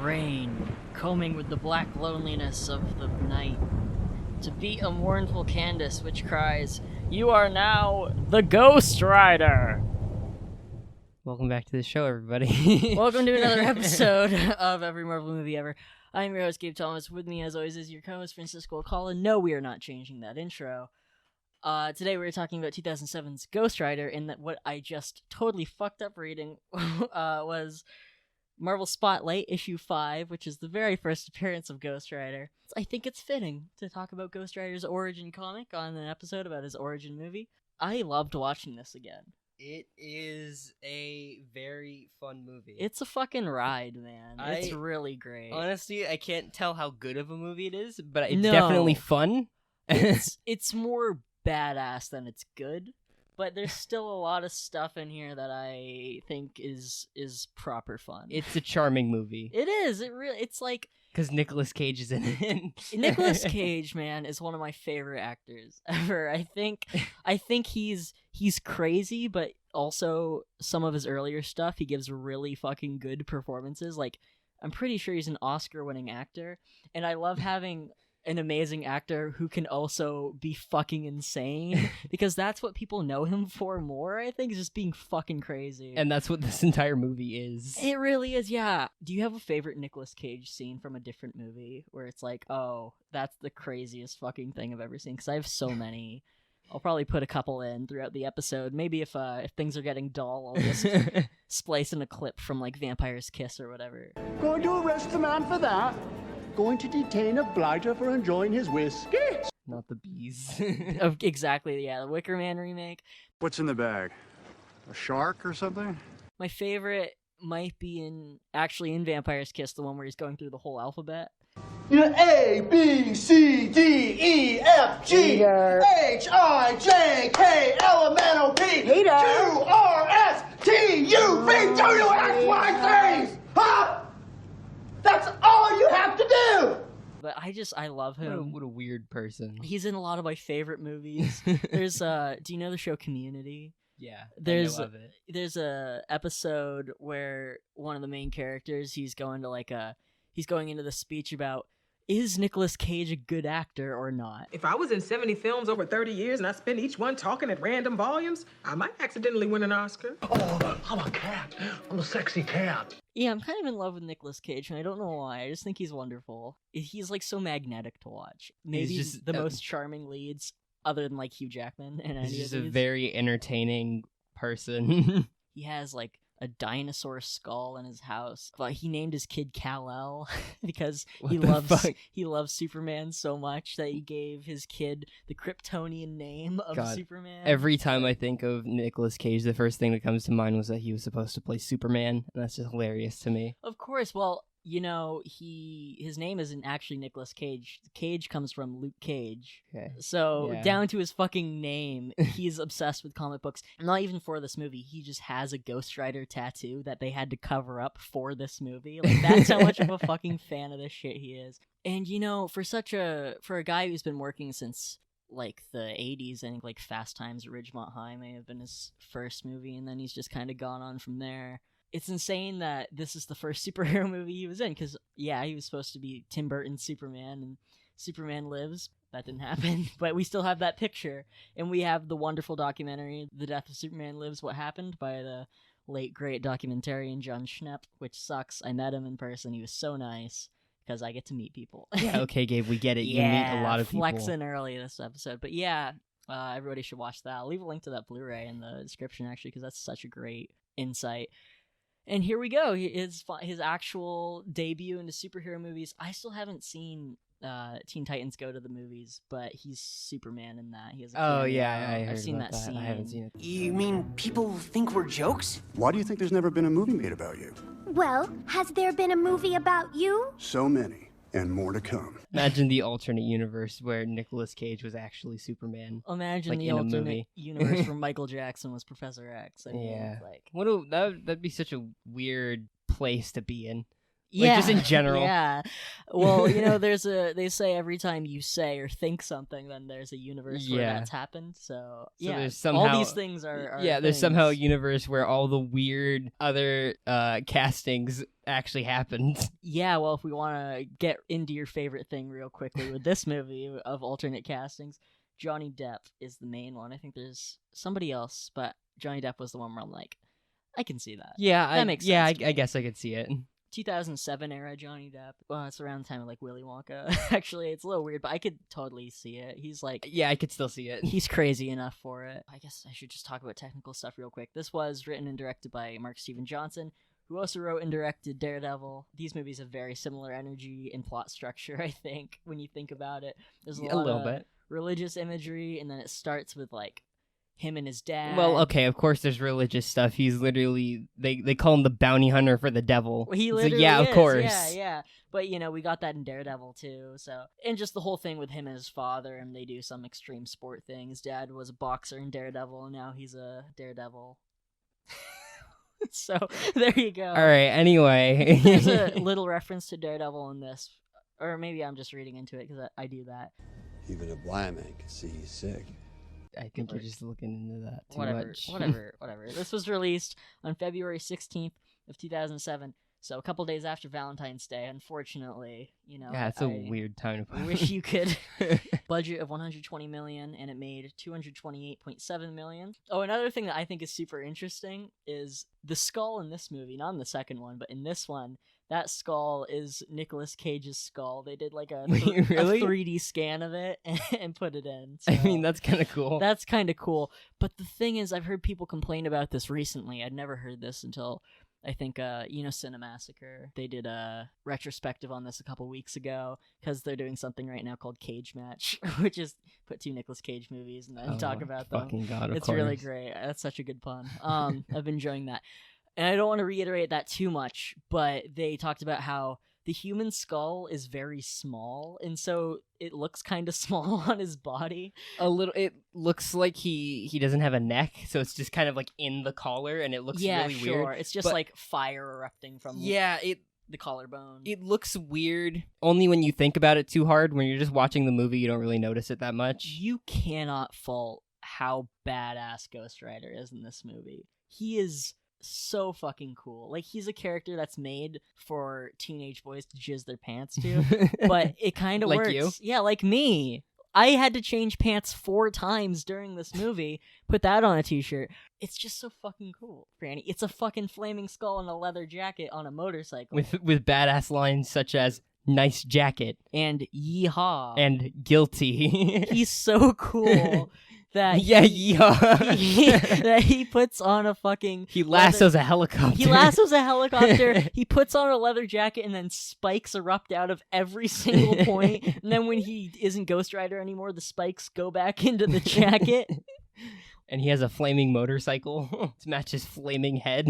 rain, combing with the black loneliness of the night, to beat a mournful Candace which cries, "You are now the Ghost Rider!" Welcome back to the show, everybody. Welcome to another episode of Every Marvel Movie Ever. I'm your host, Gabe Thomas. With me, as always, is your co-host, Francisco Alcala. No, we are not changing that intro. Today we're talking about 2007's Ghost Rider, and that what I just totally fucked up reading was Marvel Spotlight, issue 5, which is the very first appearance of Ghost Rider. I think it's fitting to talk about Ghost Rider's origin comic on an episode about his origin movie. I loved watching this again. It is a very fun movie. It's a fucking ride, man. It's really great. Honestly, I can't tell how good of a movie it is, but it's definitely fun. It's more badass than it's good, but there's still a lot of stuff in here that I think is proper fun. It's a charming movie. It is. It's like because Nicolas Cage is in it. Nicolas Cage, man, is one of my favorite actors ever. I think he's crazy, but also some of his earlier stuff, he gives really fucking good performances. Like, I'm pretty sure he's an Oscar-winning actor, and I love having an amazing actor who can also be fucking insane, because that's what people know him for more, I think, is just being fucking crazy. And that's what this entire movie is. It really is, yeah. Do you have a favorite Nicolas Cage scene from a different movie where it's like, oh, that's the craziest fucking thing I've ever seen? Because I have so many. I'll probably put a couple in throughout the episode. Maybe if things are getting dull, I'll just splice in a clip from, like, Vampire's Kiss or whatever. Going to arrest the man for that? Going to detain a blighter for enjoying his whiskey? Not the bees. Exactly, yeah, the Wicker Man remake. What's in the bag? A shark or something? My favorite might be in Vampire's Kiss, the one where he's going through the whole alphabet. A, B, C, D, E, F, G, H, I, J, K, L, M, N, O, P, Q, R, S, T, U, V, W, X, Y, Z! Huh? That's all you have to do! But I love him. What a weird person. He's in a lot of my favorite movies. There's, do you know the show Community? Yeah, I know of it. There's a episode where one of the main characters, he's going into the speech about, is Nicolas Cage a good actor or not? If I was in 70 films over 30 years and I spent each one talking at random volumes, I might accidentally win an Oscar. Oh, I'm a cat. I'm a sexy cat. Yeah, I'm kind of in love with Nicolas Cage, and I don't know why. I just think he's wonderful. He's, like, so magnetic to watch. Maybe he's just the most charming leads, other than, like, Hugh Jackman. He's just a very entertaining person. He has, like, a dinosaur skull in his house, but he named his kid Kal-El because he loves Superman so much that he gave his kid the Kryptonian name of Superman. Every time I think of Nicolas Cage, the first thing that comes to mind was that he was supposed to play Superman, and that's just hilarious to me. Of course, well, you know, his name isn't actually Nicolas Cage. Cage comes from Luke Cage. Okay. So, down to his fucking name, he's obsessed with comic books. Not even for this movie. He just has a Ghost Rider tattoo that they had to cover up for this movie. Like, that's how much of a fucking fan of this shit he is. And, you know, for a guy who's been working since, like, the 80s, I think, like, Fast Times at Ridgemont High may have been his first movie, and then he's just kind of gone on from there. It's insane that this is the first superhero movie he was in, because, yeah, he was supposed to be Tim Burton's Superman, and Superman Lives. That didn't happen, but we still have that picture, and we have the wonderful documentary, The Death of Superman Lives, What Happened, by the late, great documentarian John Schnepp, which sucks. I met him in person. He was so nice, because I get to meet people. Yeah, okay, Gabe, we get it. You meet a lot of people. Flexing early this episode, but yeah, everybody should watch that. I'll leave a link to that Blu-ray in the description, actually, because that's such a great insight. And here we go, his actual debut into superhero movies. I still haven't seen Teen Titans Go to the movies, but he's Superman in that. He has a I've seen that scene. I haven't seen it. You mean people think we're jokes? Why do you think there's never been a movie made about you? Well, has there been a movie about you? So many, and more to come. Imagine the alternate universe where Nicolas Cage was actually Superman. Imagine like the alternate universe where Michael Jackson was Professor X. I mean, yeah. like... That'd be such a weird place to be in. Like, just in general. Yeah. Well, they say every time you say or think something, then there's a universe where that's happened. So yeah, there's somehow, all these things are there's things. somehow a universe where all the weird other castings actually happened. Yeah, well, if we want to get into your favorite thing real quickly with this movie of alternate castings, Johnny Depp is the main one. I think there's somebody else, but Johnny Depp was the one where I'm like, I can see that. Yeah, that makes sense. Yeah, I guess I could see it. 2007 era Johnny Depp. Well, it's around the time of like Willy Wonka. Actually, it's a little weird, but I could totally see it. He's like, yeah, I could still see it. He's crazy enough for it. I guess I should just talk about technical stuff real quick. This was written and directed by Mark Steven Johnson, who also wrote and directed Daredevil. These movies have very similar energy and plot structure, I think, when you think about it. There's a little bit religious imagery, and then it starts with like him and his dad. Well, okay, of course there's religious stuff. He's literally, they call him the bounty hunter for the devil. Well, he literally yeah, is. Of course. Yeah. But, we got that in Daredevil, too, so. And just the whole thing with him and his father, and they do some extreme sport thing. His dad was a boxer in Daredevil, and now he's a Daredevil. So, there you go. All right, anyway. There's a little reference to Daredevil in this. Or maybe I'm just reading into it, because I do that. Even a blind man can see he's sick. I think you're just looking into that too much. Whatever. This was released on February 16th of 2007, so a couple days after Valentine's Day. Unfortunately, Yeah, it's a weird time to put. Wish you could. Budget of $120 million, and it made $228.7 million. Oh, another thing that I think is super interesting is the skull in this movie, not in the second one, but in this one. That skull is Nicolas Cage's skull. They did like a 3D scan of it and put it in. So I mean, that's kind of cool. That's kind of cool. But the thing is, I've heard people complain about this recently. I'd never heard this until, I think, Cinemassacre. They did a retrospective on this a couple weeks ago because they're doing something right now called Cage Match, which is put two Nicolas Cage movies and then talk about them. Fucking God, it's really great. That's such a good pun. I've been enjoying that. And I don't want to reiterate that too much, but they talked about how the human skull is very small, and so it looks kind of small on his body. A little. It looks like he doesn't have a neck, so it's just kind of like in the collar, and it looks really weird. It's just like fire erupting from the collarbone. It looks weird only when you think about it too hard. When you're just watching the movie, you don't really notice it that much. You cannot fault how badass Ghost Rider is in this movie. He is so fucking cool. Like, he's a character that's made for teenage boys to jizz their pants to, but it kind of like works. You? Yeah, like me. I had to change pants 4 times during this movie. Put that on a t-shirt. It's just so fucking cool, Franny. It's a fucking flaming skull in a leather jacket on a motorcycle. With badass lines such as nice jacket and yeehaw and guilty. He's so cool. That that he puts on a fucking he lassos a helicopter. He lassos a helicopter. He puts on a leather jacket, and then spikes erupt out of every single point. And then when he isn't Ghost Rider anymore, the spikes go back into the jacket. And he has a flaming motorcycle to match his flaming head.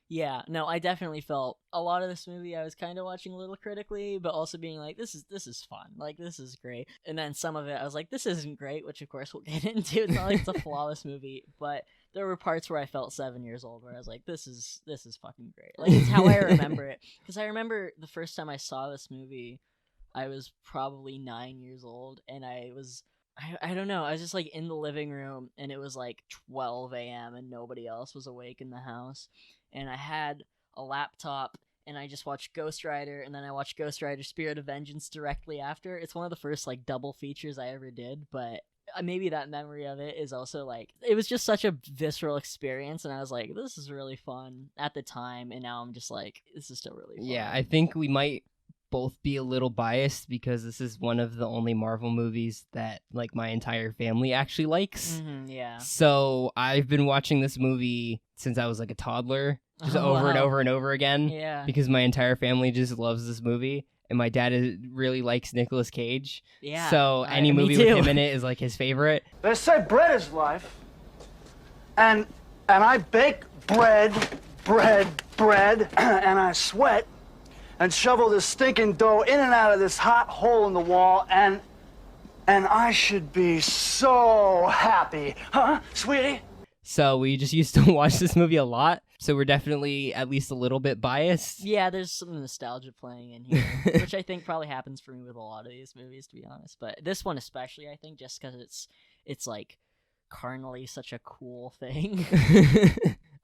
Yeah, no, I definitely felt a lot of this movie I was kind of watching a little critically, but also being like, this is fun. Like, this is great. And then some of it, I was like, this isn't great, which of course we'll get into. It's not like it's a flawless movie, but there were parts where I felt 7 years old where I was like, this is fucking great. Like, it's how I remember it. Because I remember the first time I saw this movie, I was probably 9 years old, and I don't know, I was just like in the living room, and it was like 12 a.m. and nobody else was awake in the house. And I had a laptop, and I just watched Ghost Rider, and then I watched Ghost Rider Spirit of Vengeance directly after. It's one of the first, like, double features I ever did, but maybe that memory of it is also, like, it was just such a visceral experience, and I was like, this is really fun at the time, and now I'm just like, this is still really fun. Yeah, I think we might both be a little biased because this is one of the only Marvel movies that, like, my entire family actually likes. Mm-hmm, yeah. So I've been watching this movie since I was like a toddler, just over and over and over again. Yeah. Because my entire family just loves this movie, and my dad really likes Nicolas Cage. Yeah. So any movie with him in it is like his favorite. They say bread is life, and I bake bread, and I sweat and shovel this stinking dough in and out of this hot hole in the wall, and I should be so happy. Huh, sweetie? So we just used to watch this movie a lot. So we're definitely at least a little bit biased. Yeah, there's some nostalgia playing in here, which I think probably happens for me with a lot of these movies, to be honest. But this one especially, I think, just because it's like carnally such a cool thing.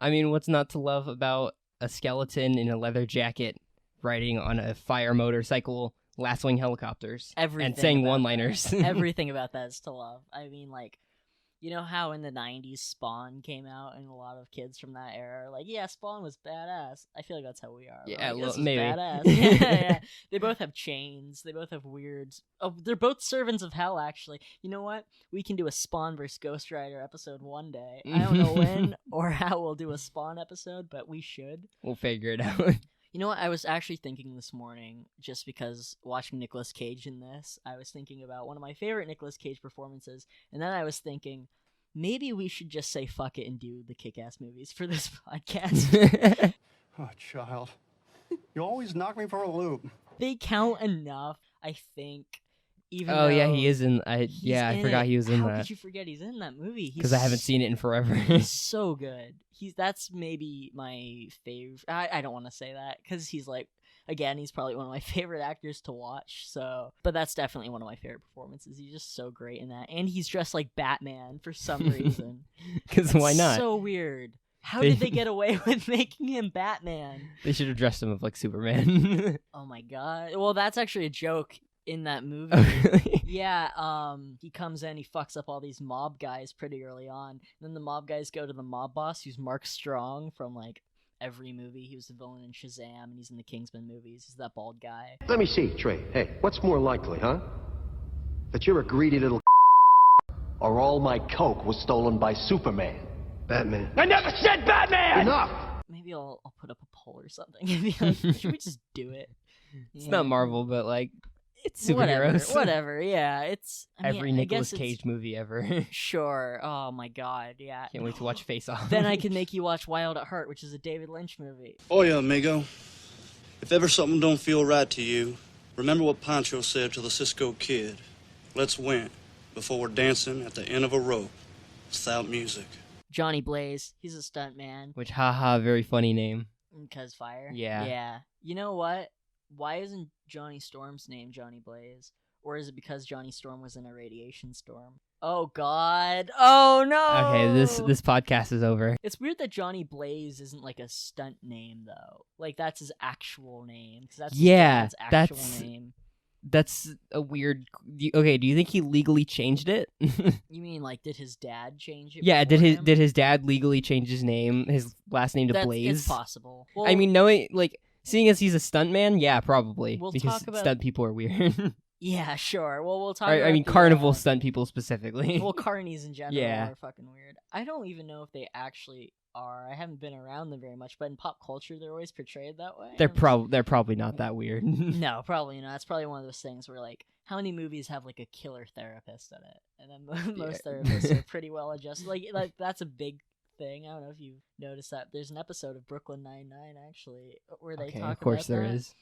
I mean, what's not to love about a skeleton in a leather jacket riding on a fire motorcycle, lassoing helicopters, Everything and saying about one-liners? that. Everything about that is to love. I mean, like, you know how in the 90s Spawn came out and a lot of kids from that era are like, yeah, Spawn was badass. I feel like that's how we are. Yeah, like, this is maybe. badass. yeah. They both have chains. They both have weird... Oh, they're both servants of hell, actually. You know what? We can do a Spawn vs. Ghost Rider episode one day. I don't know when or how we'll do a Spawn episode, but we should. We'll figure it out. You know what? I was actually thinking this morning, just because watching Nicolas Cage in this, I was thinking about one of my favorite Nicolas Cage performances, and then I was thinking, maybe we should just say fuck it and do the Kick-Ass movies for this podcast. Oh, child. You always knock me for a loop. They count enough, I think. Even Oh, yeah, though he is in... I forgot he was in How that. could you forget he's in that movie? Because I haven't seen it in forever. He's so good. That's maybe my favorite. I don't want to say that because he's like, again, he's probably one of my favorite actors to watch. So, but that's definitely one of my favorite performances. He's just so great in that, and he's dressed like Batman for some reason. Because why not? So weird. How did they get away with making him Batman? They should have dressed him up like Superman. Oh my god. Well, that's actually a joke in that movie. Oh, really? Yeah, he comes in, he fucks up all these mob guys pretty early on. And then the mob guys go to the mob boss, who's Mark Strong from, like, every movie. He was the villain in Shazam, and he's in the Kingsman movies. He's that bald guy. Let me see, Trey. Hey, what's more likely, huh? That you're a greedy little or all my coke was stolen by Superman? Batman. I never said Batman! Enough! Maybe I'll put up a poll or something and be like, should we just do it? It's not Marvel, but, like, it's superheroes. Whatever, yeah. It's every Nicolas Cage movie ever. Sure. Oh my god, yeah. Can't wait to watch Face Off. Then I can make you watch Wild at Heart, which is a David Lynch movie. Oh yeah, amigo. If ever something don't feel right to you, remember what Pancho said to the Cisco Kid. Let's win before we're dancing at the end of a rope without music. Johnny Blaze, he's a stunt man. Which, haha, very funny name. Because fire? Yeah. Yeah. You know what? Why isn't Johnny Storm's name Johnny Blaze? Or is it because Johnny Storm was in a radiation storm? Oh god. Oh no! Okay, this podcast is over. It's weird that Johnny Blaze isn't like a stunt name though. Like that's his actual name. 'Cause that's his dad's actual name. That's a weird... Okay, do you think he legally changed it? You mean like did his dad change it? Yeah, did his dad legally change his last name to Blaze? It's possible. Well, I mean, knowing, like, seeing as he's a stuntman, yeah, probably. We'll because talk about... stunt people are weird. Yeah, sure. Well, we'll talk about I mean, carnival stunt people specifically. Well, carnies in general Yeah. are fucking weird. I don't even know if they actually are. I haven't been around them very much, but in pop culture, they're always portrayed that way. They're probably not that weird. No, probably not. It's probably one of those things where, like, how many movies have, like, a killer therapist in it? And then most therapists are pretty well adjusted. Like, that's a big thing. I don't know if you've noticed that. There's an episode of Brooklyn Nine-Nine, actually, where they talk about that. Of course there is.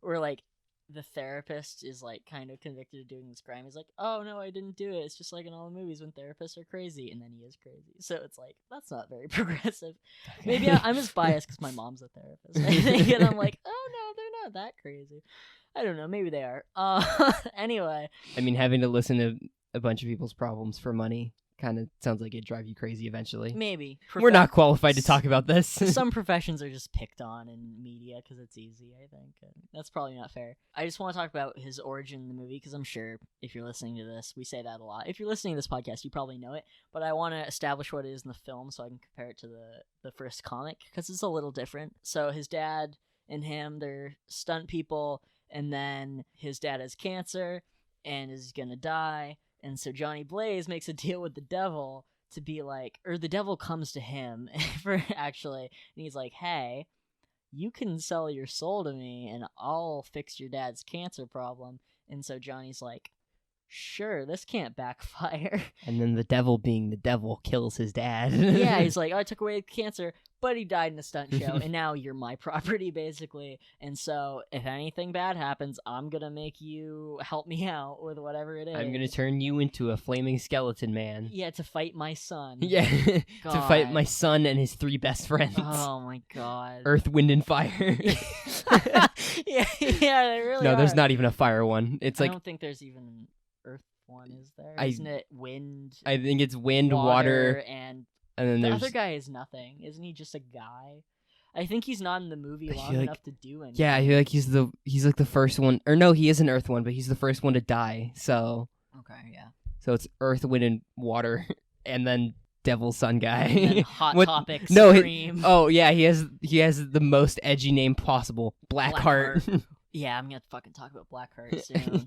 Where, like, the therapist is like kind of convicted of doing this crime. He's like, oh no, I didn't do it. It's just like in all the movies when therapists are crazy, and then he is crazy. So it's like, that's not very progressive. Okay. Maybe I'm just biased because my mom's a therapist, I think, and I'm like, oh no, they're not that crazy. I don't know, maybe they are. Anyway. I mean, having to listen to a bunch of people's problems for money kind of sounds like it'd drive you crazy eventually. Maybe. We're not qualified to talk about this. Some professions are just picked on in media because it's easy, I think. And that's probably not fair. I just want to talk about his origin in the movie because I'm sure if you're listening to this, we say that a lot. If you're listening to this podcast, you probably know it. But I want to establish what it is in the film so I can compare it to the first comic because it's a little different. So his dad and him, they're stunt people, and then his dad has cancer and is going to die. And so Johnny Blaze makes a deal with the devil to be like, or the devil comes to him and he's like, hey, you can sell your soul to me and I'll fix your dad's cancer problem. And so Johnny's like, sure, this can't backfire. And then the devil, being the devil, kills his dad. Yeah, he's like, I took away cancer, but he died in a stunt show, and now you're my property, basically. And so, if anything bad happens, I'm gonna make you help me out with whatever it is. I'm gonna turn you into a flaming skeleton man. Yeah, to fight my son. Yeah, to fight God. my son and his 3 best friends. Oh my god. Earth, wind, and fire. yeah, they really No, are. there's not even a fire one. It's I like, don't think there's even an Earth one, is there? I- Isn't it wind, I think it's wind, water, water, and and then the there's... other guy is nothing. Isn't he just a guy? I think he's not in the movie I long feel like- enough to do anything. Yeah, I feel like he's like the first one, or no, he is an Earth one, but he's the first one to die. So Okay, yeah. it's Earth, wind, and water, and then Devil Sun guy. And then Hot What- Topic No, Supreme. Oh yeah, he has the most edgy name possible, Blackheart. Yeah, I'm gonna fucking talk about Blackheart soon.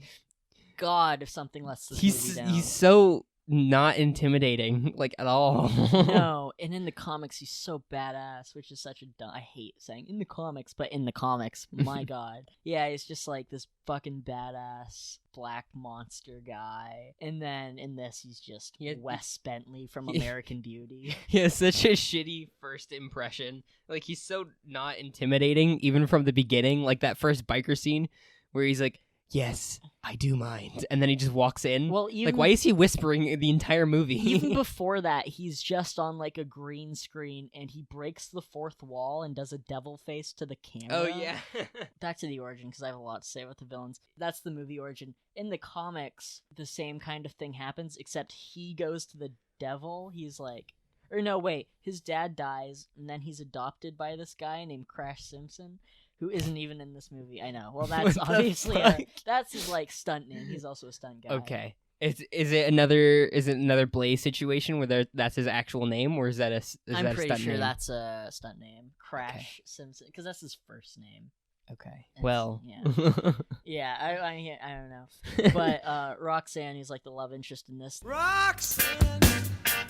God, if something lets this he's movie down. he's so not intimidating, like at all. No, and in the comics he's so badass, which is such a dumb. I hate saying in the comics, but in the comics, my god, yeah, he's just like this fucking badass black monster guy. And then in this, he's just Wes Bentley from American Beauty. He has such a shitty first impression. Like, he's so not intimidating, even from the beginning. Like that first biker scene where he's like, "Yes, I do mind," and then he just walks in. Well, even, like, why is he whispering the entire movie? even before that, he's just on like a green screen, and he breaks the fourth wall and does a devil face to the camera. Oh yeah. Back to the origin, because I have a lot to say about the villains. That's the movie origin. In the comics, the same kind of thing happens, except he goes to the devil. He's like, or no, wait, his dad dies, and then he's adopted by this guy named Crash Simpson, who isn't even in this movie. I know. Well, that's What the obviously fuck? that's his like stunt name. He's also a stunt guy. Okay. Is it another Blaze situation where that's his actual name, or is that I'm that a pretty stunt sure name? that's a stunt name, Crash Simpson, because that's his first name. Okay. It's- Well. yeah. Yeah, I don't know. But Roxanne, who's like the love interest in this, Roxanne!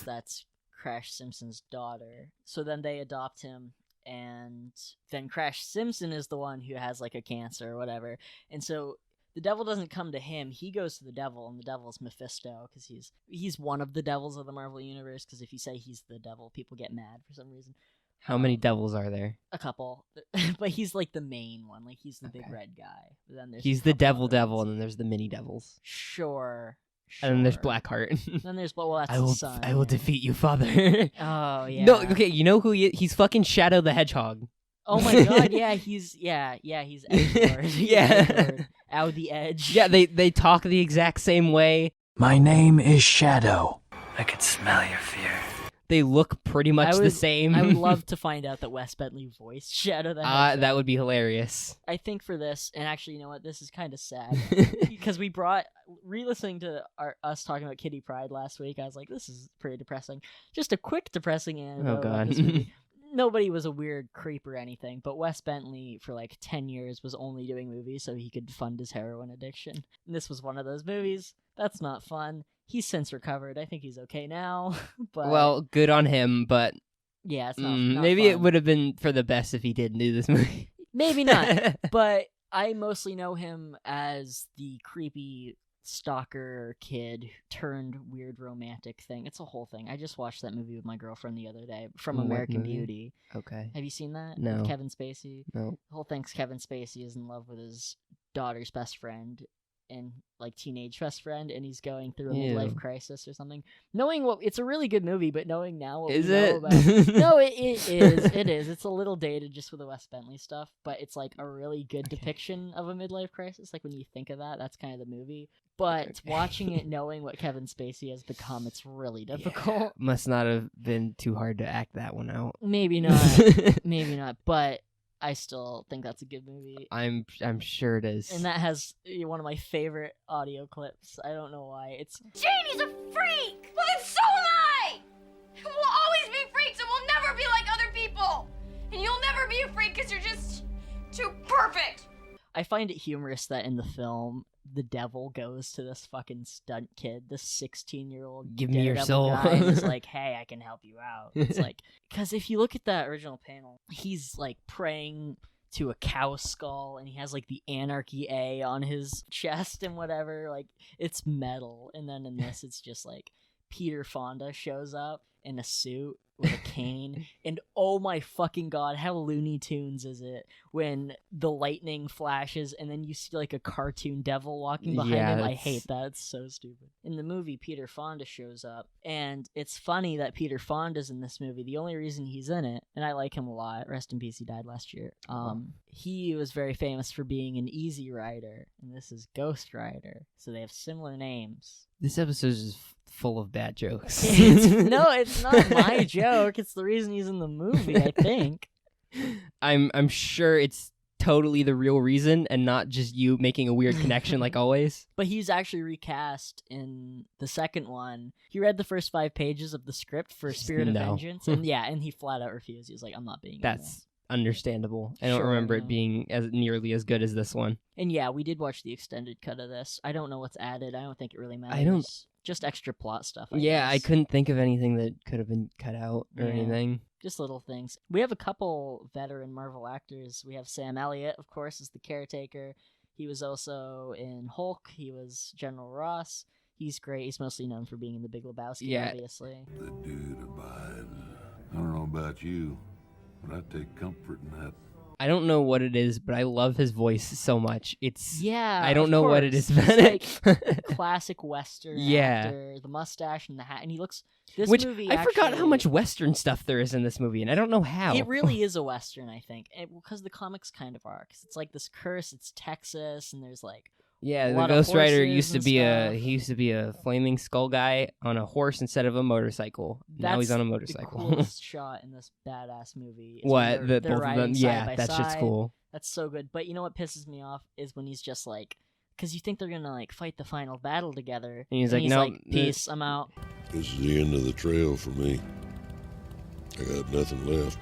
that's Crash Simpson's daughter. So then they adopt him, and then Crash Simpson is the one who has like a cancer or whatever. And so the devil doesn't come to him, he goes to the devil, and the devil's Mephisto, because he's one of the devils of the Marvel Universe, because if you say he's the devil, people get mad for some reason. How many devils are there? A couple. But he's like the main one, like he's the big Okay. red guy. But then there's He's a the couple devil, other and then there's the mini devils, ones. Sure. and then there's sure. Blackheart. Then there's, well, that's I the will son. I will yeah. defeat you, father. Oh, yeah. No, okay, you know who he's fucking Shadow the Hedgehog. Oh my god, yeah, he's Edgelord. He's Yeah. Edgelord. Out the edge. Yeah, they talk the exact same way. My name is Shadow. I can smell your fear. They look pretty much the same. I would love to find out that Wes Bentley voiced Shadow the Hedgehog. That would be hilarious. I think for this, and actually, you know what, this is kind of sad, because we re-listening to us talking about Kitty Pryde last week, I was like, this is pretty depressing. Just a quick depressing anecdote about God. this movie. Nobody was a weird creep or anything, but Wes Bentley, for like 10 years, was only doing movies so he could fund his heroin addiction. And this was one of those movies. That's not fun. He's since recovered. I think he's okay now. But Well, good on him, but yeah, it's not maybe it fun. would have been for the best if he did do this movie. Maybe not. But I mostly know him as the creepy stalker kid turned weird romantic thing. It's a whole thing. I just watched that movie with my girlfriend the other day, from What American movie? Beauty. Okay. Have you seen that? No. With Kevin Spacey. No. The whole thing's Kevin Spacey is in love with his daughter's best friend, and like teenage best friend, and he's going through a Ew. midlife crisis or something. Knowing what, it's a really good movie, but knowing now what Is we know it? about, no, it is. It is. It's a little dated just with the Wes Bentley stuff, but it's like a really good depiction of a midlife crisis. Like when you think of that, that's kind of the movie. But watching it, knowing what Kevin Spacey has become, it's really difficult. Must not have been too hard to act that one out. Maybe not. Maybe not. But I still think that's a good movie. I'm sure it is. And that has one of my favorite audio clips. I don't know why. It's Janie's a freak! Well, then so am I! We'll always be freaks and we'll never be like other people! And you'll never be a freak because you're just too perfect! I find it humorous that in the film, the devil goes to this fucking stunt kid, this 16-year-old Give me your daredevil soul. guy, and he's like, hey, I can help you out. It's like, because if you look at that original panel, he's like praying to a cow skull, and he has like the Anarchy A on his chest and whatever. Like, it's metal. And then in this, it's just like Peter Fonda shows up in a suit with a cane, and oh my fucking god, how Looney Tunes is it when the lightning flashes and then you see like a cartoon devil walking behind him? I hate that. It's so stupid. In the movie, Peter Fonda shows up, and it's funny that Peter Fonda's in this movie. The only reason he's in it, and I like him a lot, rest in peace, he died last year, he was very famous for being an Easy Rider, and this is Ghost Rider, so they have similar names. This episode is full of bad jokes. No, it's not my joke. It's the reason he's in the movie, I think. I'm sure it's totally the real reason and not just you making a weird connection like always. But he's actually recast in the second one. He read the first 5 pages of the script for Spirit of Vengeance, and and he flat out refused. He was like, I'm not being in That's understandable. I don't remember it being as nearly as good as this one. And yeah, we did watch the extended cut of this. I don't know what's added. I don't think it really matters. Just extra plot stuff, I guess. I couldn't think of anything that could have been cut out or anything. Just little things. We have a couple veteran Marvel actors. We have Sam Elliott, of course, as the caretaker. He was also in Hulk. He was General Ross. He's great. He's mostly known for being in The Big Lebowski, obviously. The dude abides. I don't know about you, but I take comfort in that. I don't know what it is, but I love his voice so much. It's I don't of know course. what it is, He's but like classic Western actor, the mustache and the hat, and he looks. This movie, I forgot how much Western stuff there is in this movie, and I don't know how. It really is a Western, I think, because the comics kind of are. Because it's like this curse. It's Texas, and there's like. Yeah, the Ghost Rider used to be a flaming skull guy on a horse instead of a motorcycle. Now he's on a motorcycle. The coolest shot in this badass movie. What? They're Both of them? Yeah, that shit's cool. That's so good. But you know what pisses me off is when he's just like, because you think they're gonna like fight the final battle together, and he's like, no, peace, I'm out. This is the end of the trail for me. I got nothing left.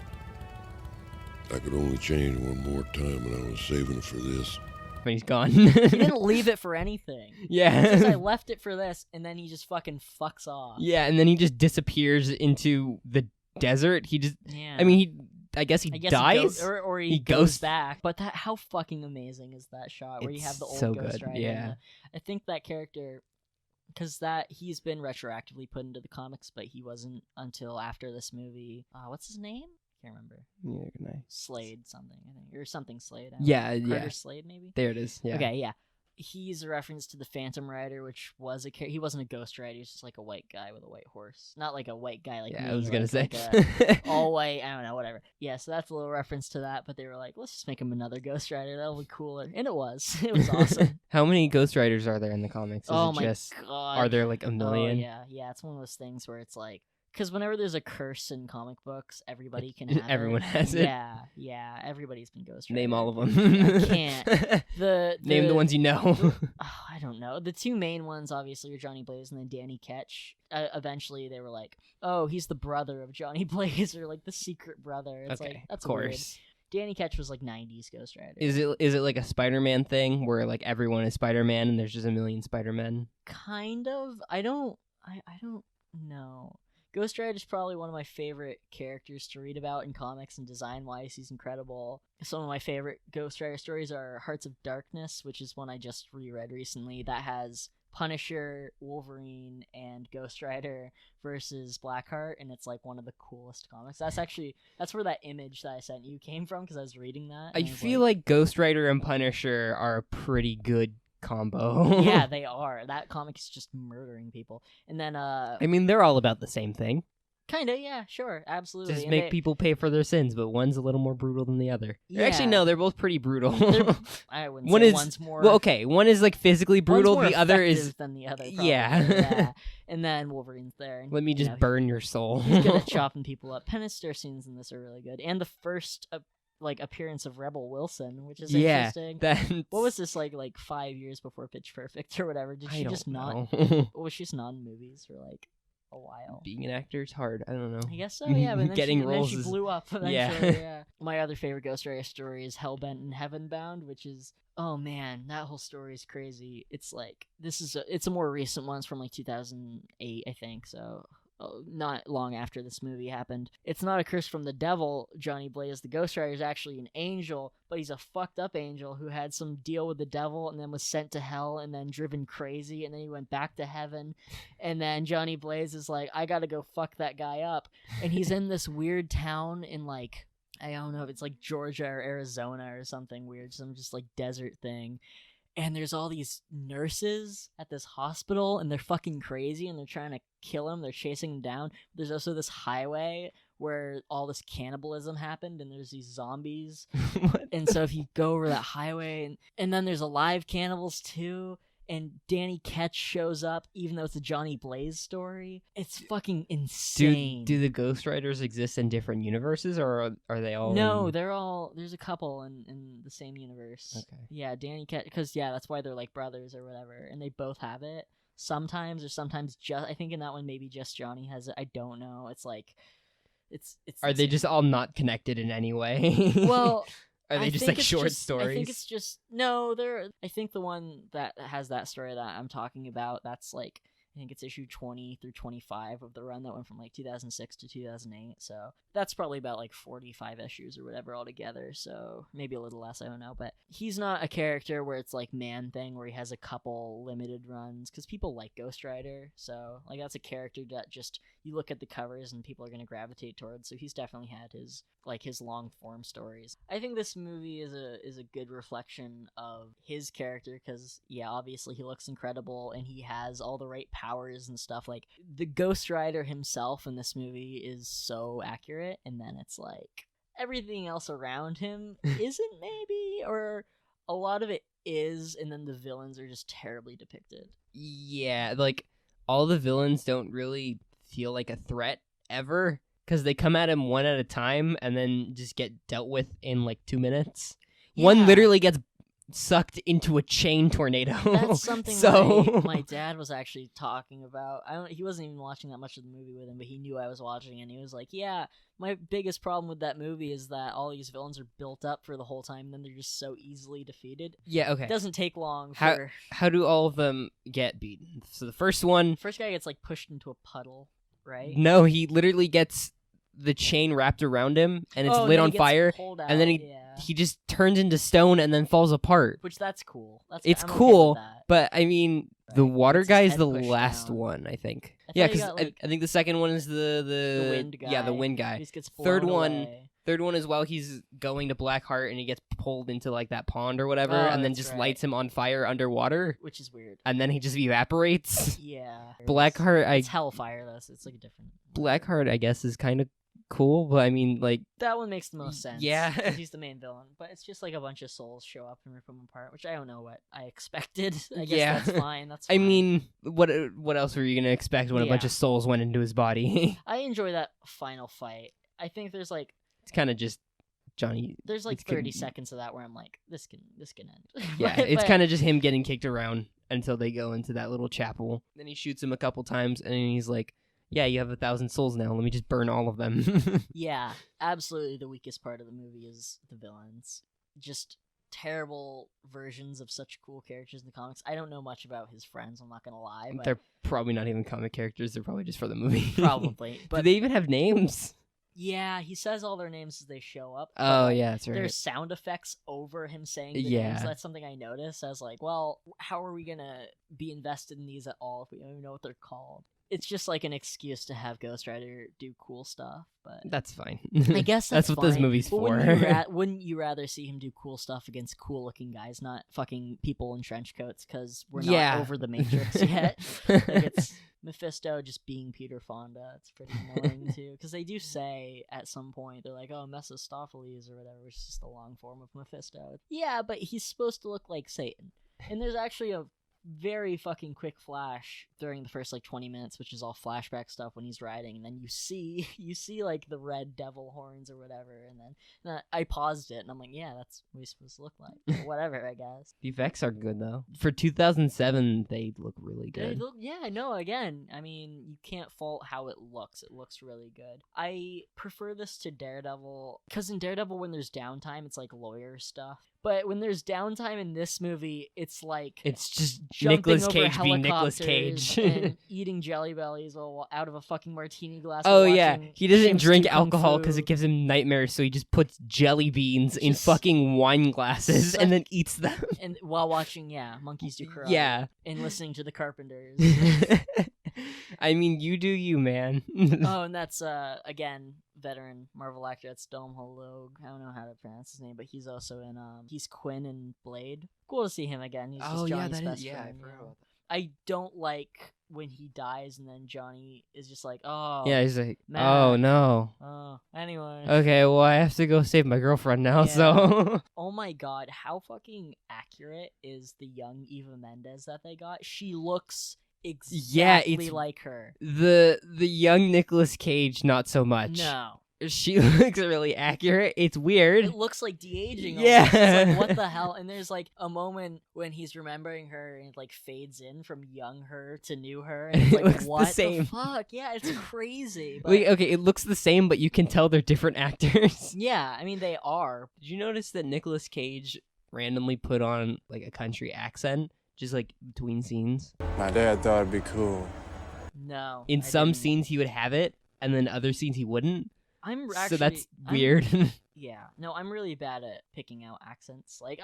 I could only change one more time, and I was saving it for this. When he's gone. He didn't leave it for anything. Yeah. He says, I left it for this, and then he just fucking fucks off. Yeah, and then he just disappears into the desert. He just, I mean, I guess he dies? Or he goes back. But how fucking amazing is that shot where you have the old Ghost Rider? Yeah. I think that character, because he's been retroactively put into the comics, but he wasn't until after this movie. What's his name? Can't remember. Neither can I. Slade something, I think. Or something Slade. Yeah. Slade, maybe? There it is, yeah. Okay, yeah. He's a reference to the Phantom Rider, which was he wasn't a Ghost Rider, he was just like a white guy with a white horse. Not like a white guy like me. I was gonna say. Like all white, I don't know, whatever. Yeah, so that's a little reference to that, but they were like, let's just make him another Ghost Rider, that'll be cooler. And it was. It was awesome. How many Ghost Riders are there in the comics? Oh my god. Are there like a million? Oh, yeah, it's one of those things where it's like, because whenever there's a curse in comic books, everybody can have Everyone has it. Yeah, everybody's been Ghost Rider. Name all of them. I can't. Name the ones you know. I don't know. The two main ones, obviously, are Johnny Blaze and then Danny Ketch. Eventually, they were like, oh, he's the brother of Johnny Blaze, or like the secret brother. It's like, that's of course. Weird. Danny Ketch was like 90s Ghost Rider. Is it like a Spider-Man thing where like everyone is Spider-Man and there's just a million Spider-Men? Kind of. I don't know. Ghost Rider is probably one of my favorite characters to read about in comics, and design-wise, he's incredible. Some of my favorite Ghost Rider stories are Hearts of Darkness, which is one I just reread recently, that has Punisher, Wolverine, and Ghost Rider versus Blackheart, and it's like one of the coolest comics. That's where that image that I sent you came from, because I was reading that. I feel like Ghost Rider and Punisher are a pretty good combo. Yeah, they are. That comic is just murdering people. And then I mean, they're all about the same thing. Kinda, yeah, sure, absolutely. Just make people pay for their sins, but one's a little more brutal than the other. Yeah. Actually, no, they're both pretty brutal. I wouldn't say one's more... Well, okay, one is like physically brutal, the other is... than the other, probably. Yeah. And then Wolverine's there. And, let me just burn your soul. He's good at chopping people up. Pennister scenes in this are really good. And the first... appearance of Rebel Wilson, which is interesting. What was this like 5 years before Pitch Perfect or whatever? Did she just not? Was she just not in movies for like a while? Being an actor is hard. I don't know. I guess so. Yeah, but then roles she blew up eventually. Yeah. My other favorite Ghost Rider story is Hellbent and Heavenbound, which is oh man, that whole story is crazy. It's like it's a more recent one. It's from like 2008, I think. So not long after this movie happened. It's not a curse from the devil. Johnny Blaze, the Ghost Rider, is actually an angel, but he's a fucked up angel who had some deal with the devil and then was sent to hell and then driven crazy, and then he went back to heaven. And then Johnny Blaze is like, I gotta go fuck that guy up. And he's in this weird town in, like, I don't know if it's like Georgia or Arizona or something weird, some just like desert thing. And there's all these nurses at this hospital, and they're fucking crazy, and they're trying to kill him. They're chasing him down. There's also this highway where all this cannibalism happened, and there's these zombies. And so if you go over that highway, and then there's alive cannibals too, and Danny Ketch shows up, even though it's a Johnny Blaze story. It's fucking insane. Do the Ghost Riders exist in different universes, or are they all? No, they're all. There's a couple in the same universe. Okay. Yeah, Danny Ketch, because that's why they're like brothers or whatever, and they both have it. Sometimes just. I think in that one maybe just Johnny has it. I don't know. It's like, it's. Are they just all not connected in any way? Well. Are they just like short stories? I think it's just no. I think the one that has that story that I'm talking about, that's like, I think it's issue 20 through 25 of the run that went from like 2006 to 2008. So that's probably about like 45 issues or whatever altogether. So maybe a little less, I don't know. But he's not a character where it's like Man-Thing where he has a couple limited runs, because people like Ghost Rider. So like that's a character that just, you look at the covers and people are going to gravitate towards. So he's definitely had his long form stories. I think this movie is a good reflection of his character, because obviously he looks incredible and he has all the right powers and stuff. Like the Ghost Rider himself in this movie is so accurate, and then it's like everything else around him isn't, maybe, or a lot of it is, and then the villains are just terribly depicted. Yeah, like all the villains don't really feel like a threat ever, because they come at him one at a time and then just get dealt with in like 2 minutes. Yeah. One literally gets sucked into a chain tornado. That's something my dad was actually talking about. He wasn't even watching that much of the movie with him, but he knew I was watching, and he was like, yeah, my biggest problem with that movie is that all these villains are built up for the whole time, and then they're just so easily defeated. Yeah, okay. It doesn't take long How do all of them get beaten? So the first guy gets like pushed into a puddle, right? No, he literally gets the chain wrapped around him, and it's lit on fire, and then he just turns into stone and then falls apart. Which, that's cool. It's cool, okay, but I mean, the water guy is the last one, I think. Yeah, because I think the second one is the wind guy. Yeah, the wind guy. He just gets blown away. Third one is while he's going to Blackheart and he gets pulled into like that pond or whatever, and then just lights him on fire underwater, which is weird. And then he just evaporates. Yeah. Blackheart, it's hellfire though, so it's like a different. Blackheart, I guess, is kind of cool, but I mean, like, that one makes the most sense. Yeah. He's the main villain, but it's just like a bunch of souls show up and rip him apart, which I don't know what I expected. I guess that's fine. That's fine. I mean, what else were you gonna expect when a bunch of souls went into his body? I enjoy that final fight. I think there's like, it's kind of just Johnny. There's like 30 seconds of that where I'm like, this can end. Yeah, it's kind of just him getting kicked around until they go into that little chapel. Then he shoots him a couple times, and he's like, yeah, you have 1,000 souls now. Let me just burn all of them. Yeah, absolutely. The weakest part of the movie is the villains. Just terrible versions of such cool characters in the comics. I don't know much about his friends, I'm not going to lie. But they're probably not even comic characters. They're probably just for the movie. Probably. But do they even have names? Yeah, he says all their names as they show up. Oh, yeah, that's right. There's sound effects over him saying the names. That's something I noticed. I was like, well, how are we going to be invested in these at all if we don't even know what they're called? It's just like an excuse to have Ghost Rider do cool stuff, but that's fine. I guess that's what this movie's for. Wouldn't you rather see him do cool stuff against cool-looking guys, not fucking people in trench coats? Because we're not over the Matrix yet. Like, it's Mephisto just being Peter Fonda. It's pretty annoying too, because they do say at some point they're like, "Oh, Mephistopheles" or whatever, which is just the long form of Mephisto. Yeah, but he's supposed to look like Satan, and there's actually a very fucking quick flash during the first like 20 minutes, which is all flashback stuff when he's riding, and then you see like the red devil horns or whatever, and then I paused it and I'm like, yeah, that's what he's supposed to look like. Or whatever, I guess. The effects are good though. For 2007, they look really good. Yeah, no, again, I mean, you can't fault how it looks. It looks really good. I prefer this to Daredevil, because in Daredevil, when there's downtime, it's like lawyer stuff. But when there's downtime in this movie, it's like, it's just Nicolas over Cage being Nicolas helicopters Cage. and eating jelly bellies out of a fucking martini glass. Oh while yeah, watching he doesn't chimps drink do kung alcohol because fu. it gives him nightmares, so he just puts jelly beans in Just fucking wine glasses and then eats them. And while watching, monkeys do karate. Yeah. And listening to the Carpenters. I mean, you do you, man. Oh, and that's again, veteran Marvel actor. That's Dom Holog. I don't know how to pronounce his name, but he's also in he's Quinn in Blade. Cool to see him again. He's just Johnny's best friend. I forgot about that. I don't like when he dies and then Johnny is just like, oh. Yeah, he's like, Matt. oh no. Oh, anyway. Okay, well, I have to go save my girlfriend now, so. Oh my god, how fucking accurate is the young Eva Mendes that they got? She looks exactly like her. The young Nicolas Cage, not so much. No. She looks really accurate. It's weird. It looks like de-aging. Yeah. It's like, what the hell? And there's like a moment when he's remembering her and it like fades in from young her to new her. And it's like, looks what the same. fuck? Yeah, it's crazy. But... Like, okay, it looks the same, but you can tell they're different actors. Yeah, I mean, they are. Did you notice that Nicolas Cage randomly put on like a country accent just like between scenes? My dad thought it'd be cool. No. In some scenes he would have it, and then other scenes he wouldn't. So that's weird. Yeah. No, I'm really bad at picking out accents. Like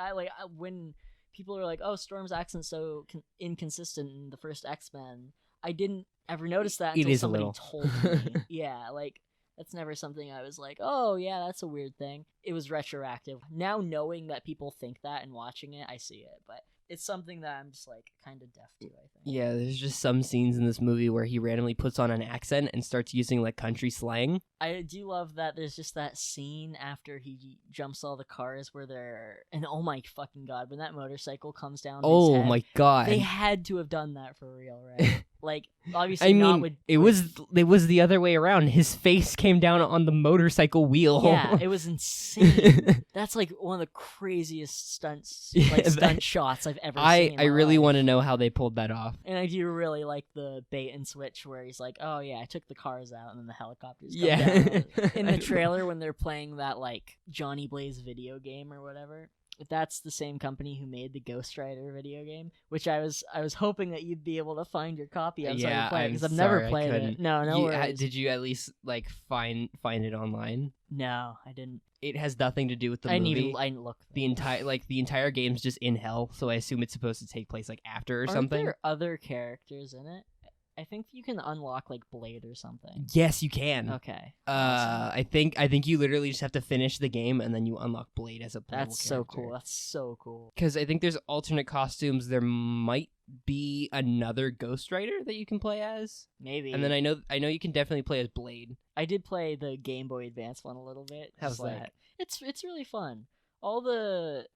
when people are like, "Oh, Storm's accent's so inconsistent in the first X-Men," I didn't ever notice that until somebody told me. Yeah, like that's never something I was like, "Oh, yeah, that's a weird thing." It was retroactive. Now knowing that people think that and watching it, I see it, but it's something that I'm just like kind of deaf to, I think. Yeah, there's just some scenes in this movie where he randomly puts on an accent and starts using like country slang. I do love that there's just that scene after he jumps all the cars where they're... And oh my fucking god, when that motorcycle comes down his head, my god. They had to have done that for real, right? Like, obviously I mean, not with... it was the other way around. His face came down on the motorcycle wheel. Yeah, it was insane. That's like one of the craziest stunts, like stunt shots I've ever seen. I really want to know how they pulled that off. And I do really like the bait and switch where he's like, "Oh yeah, I took the cars out," and then the helicopters come down. In the trailer when they're playing that like Johnny Blaze video game or whatever. That's the same company who made the Ghost Rider video game, which I was hoping that you'd be able to find your copy of so you play it, because I've never played it. No worries. Did you at least like find it online? No, I didn't. It has nothing to do with the movie. I didn't look. The entire game's just in hell, so I assume it's supposed to take place like after or something. Are there other characters in it? I think you can unlock like Blade or something. Yes, you can. Okay. I think you literally just have to finish the game and then you unlock Blade as a playable That's character. so cool. That's so cool. Because I think there's alternate costumes. There might be another Ghost Rider that you can play as. Maybe. And then I know you can definitely play as Blade. I did play the Game Boy Advance one a little bit. How's that? It's really fun. All the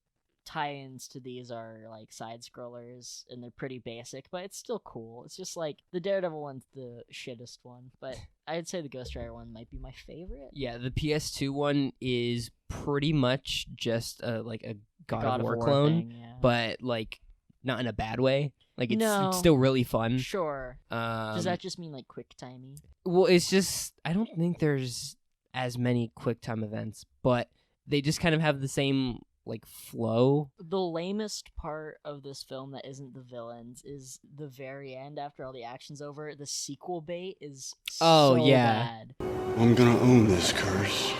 tie-ins to these are like side scrollers and they're pretty basic, but it's still cool. It's just like the Daredevil one's the shittest one, but I'd say the Ghost Rider one might be my favorite. Yeah, the PS2 one is pretty much just like a God of War clone, thing, yeah. but like not in a bad way. Like it's still really fun. Sure. Does that just mean like quick timey? Well, it's just I don't think there's as many quick time events, but they just kind of have the same like flow. The lamest part of this film that isn't the villains is the very end after all the action's over. The sequel bait is so bad. I'm gonna own this curse,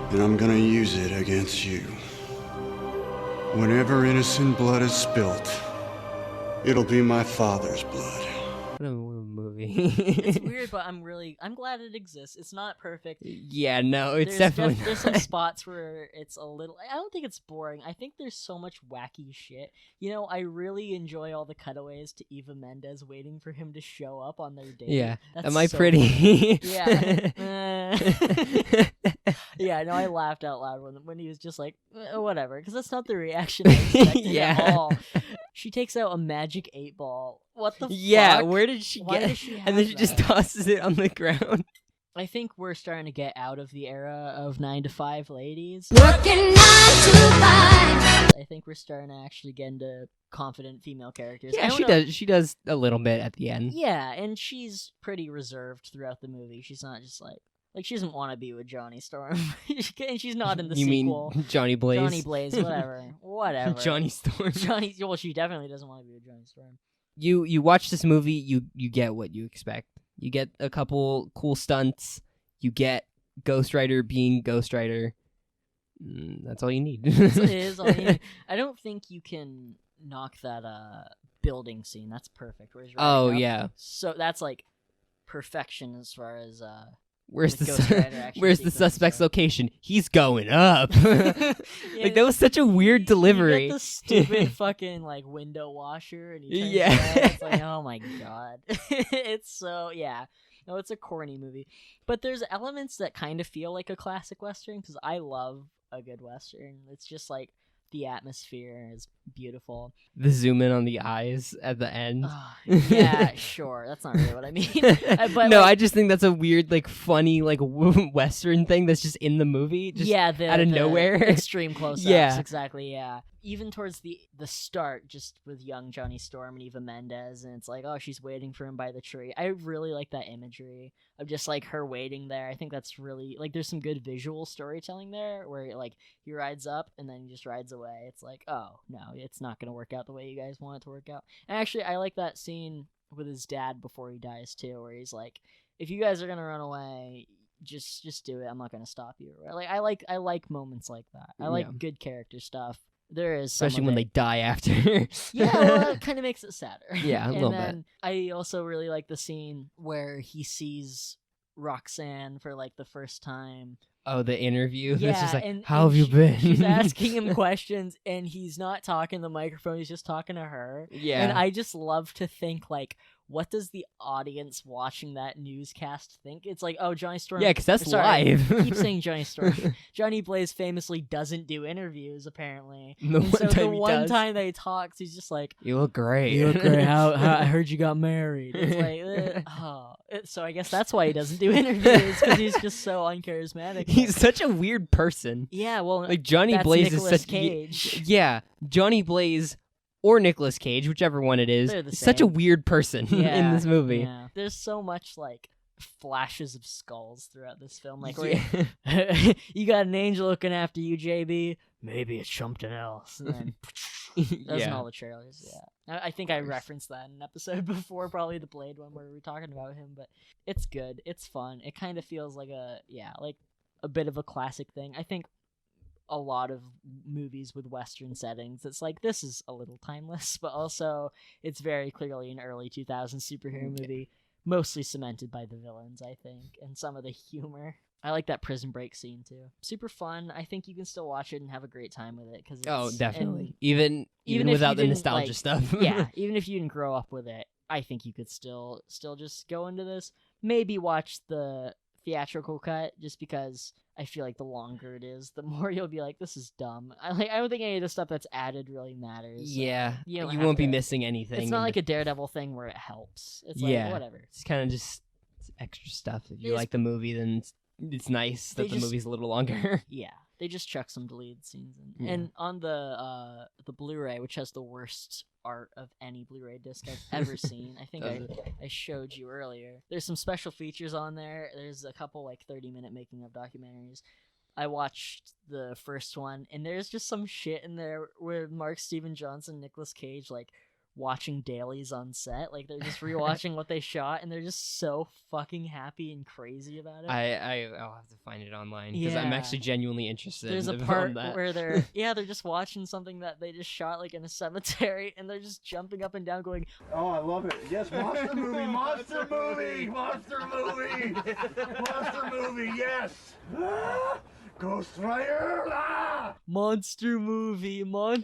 and I'm gonna use it against you. Whenever innocent blood is spilt, it'll be my father's blood. What a movie. It's weird, but I'm glad it exists. It's not perfect. Yeah, no, it's there's definitely there's some spots where it's a little... I don't think it's boring. I think there's so much wacky shit. You know, I really enjoy all the cutaways to Eva Mendes waiting for him to show up on their date. Yeah. That's Am I so pretty? Yeah. Yeah, no, I laughed out loud when he was just like, whatever, because that's not the reaction I expected at all. She takes out a magic 8-ball. What the fuck? Where did she Why get does she have and then she that? just tosses it on the ground. I think we're starting to get out of the era of 9 to 5 ladies. Working 9 to 5. I think we're starting to actually get into confident female characters. Yeah, she does a little bit at the end. Yeah, and she's pretty reserved throughout the movie. She's not just like, Like, she doesn't want to be with Johnny Storm. And she's not in the you sequel. You mean Johnny Blaze? Johnny Blaze, whatever. Johnny Storm. Well, she definitely doesn't want to be with Johnny Storm. You watch this movie, you get what you expect. You get a couple cool stunts. You get Ghost Rider being Ghost Rider. That's all you need. It is all you need. I don't think you can knock that building scene. That's perfect. Where he's riding up. Yeah. So that's like perfection as far as where's the suspect's location? He's going up. Like, that was such a weird delivery. You get the stupid fucking like window washer, and he turns around, it's like, oh my god. It's so no, it's a corny movie, but there's elements that kind of feel like a classic Western, because I love a good Western. It's just like the atmosphere is beautiful. The zoom in on the eyes at the end. Yeah, sure. That's not really what I mean. But no, I just think that's a weird, like, funny, like, Western thing that's just in the movie. Just out of nowhere. Extreme close-ups. Yeah. Exactly, yeah. Even towards the start, just with young Johnny Storm and Eva Mendes, and it's like, oh, she's waiting for him by the tree. I really like that imagery of just, like, her waiting there. I think that's really, like, there's some good visual storytelling there, where, like, he rides up and then he just rides away. It's like, oh, no, it's not going to work out the way you guys want it to work out. And actually, I like that scene with his dad before he dies, too, where he's like, if you guys are going to run away, just do it. I'm not going to stop you. Like, I like moments like that. I like good character stuff. There is some especially when they die after. Yeah, well, it kind of makes it sadder. Yeah, a little bit. I also really like the scene where he sees Roxanne for like the first time. Oh, the interview. Yeah, it's just like, how have you been? She's asking him questions, and he's not talking to the microphone. He's just talking to her. Yeah, and I just love to think, like, what does the audience watching that newscast think? It's like, oh, Johnny Storm. Yeah, because that's live. I keep saying Johnny Storm. Johnny Blaze famously doesn't do interviews, apparently. The one time that he talks, he's just like, "You look great. You look great. How I heard you got married." It's like, so I guess that's why he doesn't do interviews, because he's just so uncharismatic. He's such a weird person. Yeah, well, like Johnny Blaze Nicolas is such. Cage. Yeah, Johnny Blaze. Or Nicolas Cage, whichever one it is. Such a weird person in this movie. Yeah. There's so much, like, flashes of skulls throughout this film. Like, you got an angel looking after you, JB. Maybe it's something else. And then those in all the trailers. Yeah, I think I referenced that in an episode before, probably the Blade one, where we were talking about him. But it's good. It's fun. It kind of feels like a bit of a classic thing. I think a lot of movies with Western settings, it's like, this is a little timeless, but also it's very clearly an early 2000s superhero movie, mostly cemented by the villains, I think, and some of the humor. I like that prison break scene too. Super fun. I think you can still watch it and have a great time with it. Definitely. Even without the nostalgia stuff. Yeah, even if you didn't grow up with it, I think you could still just go into this. Maybe watch the theatrical cut, just because I feel like the longer it is, the more you'll be like, this is dumb. I don't think any of the stuff that's added really matters. Yeah, you won't be missing anything. It's not like a Daredevil thing where it helps. It's like, whatever. It's kind of just extra stuff. If you like the movie, then it's nice that the movie's a little longer. Yeah, they just chuck some deleted scenes in. And on the Blu-ray, which has the worst art of any Blu-ray disc I've ever seen, I think I showed you earlier, there's some special features on there. There's a couple like 30-minute making of documentaries. I watched the first one, and there's just some shit in there where Mark Steven Johnson, Nicolas Cage, like, watching dailies on set. Like, they're just rewatching what they shot, and they're just so fucking happy and crazy about it. I'll have to find it online, because I'm actually genuinely interested. There's a part where they're just watching something that they just shot, like, in a cemetery, and they're just jumping up and down going, oh, I love it. Yes, monster movie, monster movie, monster movie, monster movie, yes. Ghost Rider! Ah! Monster movie. I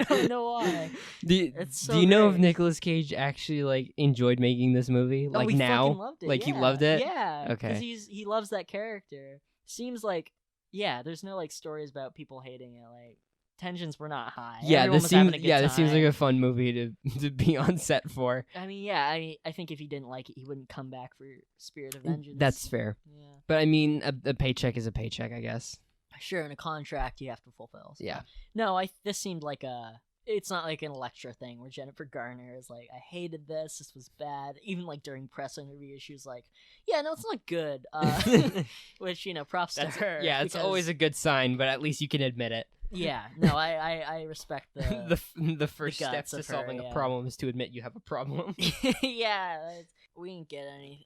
don't know why. Do you know if Nicolas Cage actually like enjoyed making this movie? Oh, like now? Loved it, like he loved it? Yeah. Okay. Because he loves that character. Seems like, there's no like stories about people hating it. Like, tensions were not high. Yeah, this seems like a fun movie to be on set for. I mean, I think if he didn't like it, he wouldn't come back for Spirit of Vengeance. That's fair. Yeah. But I mean, a paycheck is a paycheck, I guess. Sure, in a contract you have to fulfill. So. Yeah. No, this seemed like it's not like an Elektra thing where Jennifer Garner is like, I hated this was bad. Even like during press interviews, she was like, yeah, no, it's not good. Which, you know, props to her. Yeah, it's always a good sign, but at least you can admit it. Yeah, no, I respect the first step to solving a problem is to admit you have a problem. Yeah, we didn't get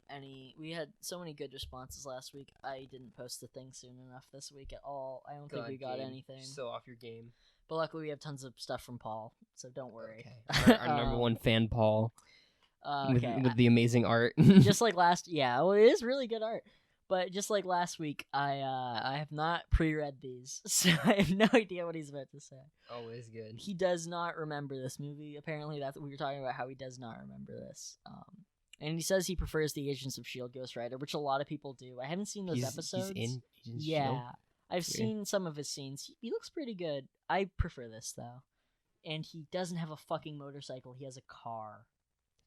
any. We had so many good responses last week. I didn't post the thing soon enough this week at all. I don't think we got anything. You're so off your game. But luckily we have tons of stuff from Paul, so don't worry. Okay. Our number one fan, Paul, with the amazing art. Just like well, it is really good art. But just like last week, I have not pre-read these, so I have no idea what he's about to say. Always good. He does not remember this movie. Apparently, that's what we were talking about, how he does not remember this. And he says he prefers the Agents of S.H.I.E.L.D. Ghost Rider, which a lot of people do. I haven't seen those episodes. He's in Agents yeah. of S.H.I.E.L.D.? I've seen some of his scenes. He looks pretty good. I prefer this, though. And he doesn't have a fucking motorcycle. He has a car.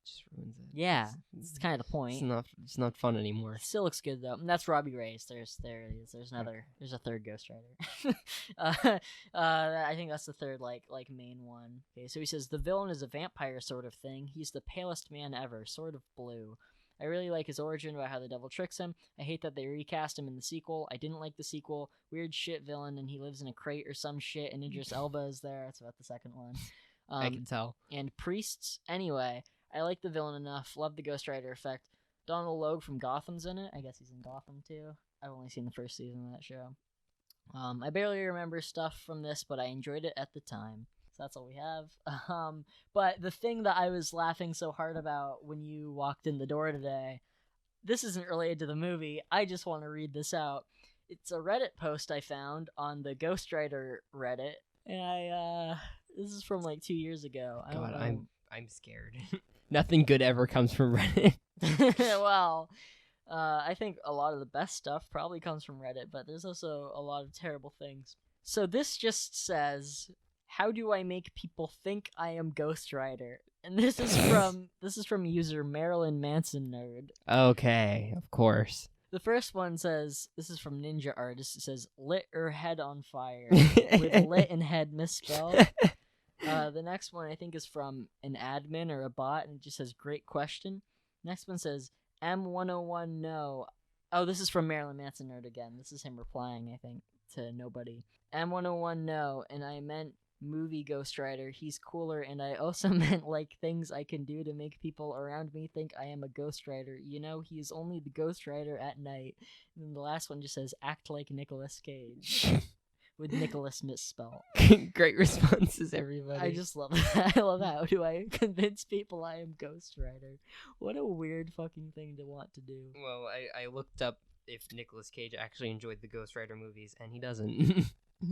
Just ruins it. Yeah, it's kind of the point. It's not fun anymore. It still looks good though. And that's Robbie Reyes. There it is. There's a third Ghost Rider. I think that's the third like main one. Okay, so he says the villain is a vampire sort of thing. He's the palest man ever, sort of blue. I really like his origin about how the devil tricks him. I hate that they recast him in the sequel. I didn't like the sequel. Weird shit villain, and he lives in a crate or some shit. And Idris Elba is there. That's about the second one. I can tell. And priests. Anyway, I like the villain enough. Love the Ghost Rider effect. Donald Logue from Gotham's in it. I guess he's in Gotham too. I've only seen the first season of that show. I barely remember stuff from this, but I enjoyed it at the time. So that's all we have. But the thing that I was laughing so hard about when you walked in the door today, this isn't related to the movie. I just want to read this out. It's a Reddit post I found on the Ghost Rider Reddit, and this is from like 2 years ago. God, I'm scared. Nothing good ever comes from Reddit. Well, I think a lot of the best stuff probably comes from Reddit, but there's also a lot of terrible things. So this just says, how do I make people think I am Ghost Rider? And this is from user Marilyn Manson Nerd. Okay, of course. The first one says, this is from Ninja Artist. It says, lit her head on fire with lit and head misspelled. The next one I think is from an admin or a bot, and it just says, great question. Next one says, M101 no. Oh, this is from Marilyn Manson Nerd again. This is him replying, I think, to nobody. M101 no, and I meant movie Ghost Rider. He's cooler, and I also meant like things I can do to make people around me think I am a Ghost Rider. You know, he is only the Ghost Rider at night. And then the last one just says, act like Nicolas Cage. With Nicholas misspelled. Great responses, everybody. I just love that. I love how do I convince people I am Ghost Rider? What a weird fucking thing to want to do. Well, I looked up if Nicolas Cage actually enjoyed the Ghost Rider movies, and he doesn't. He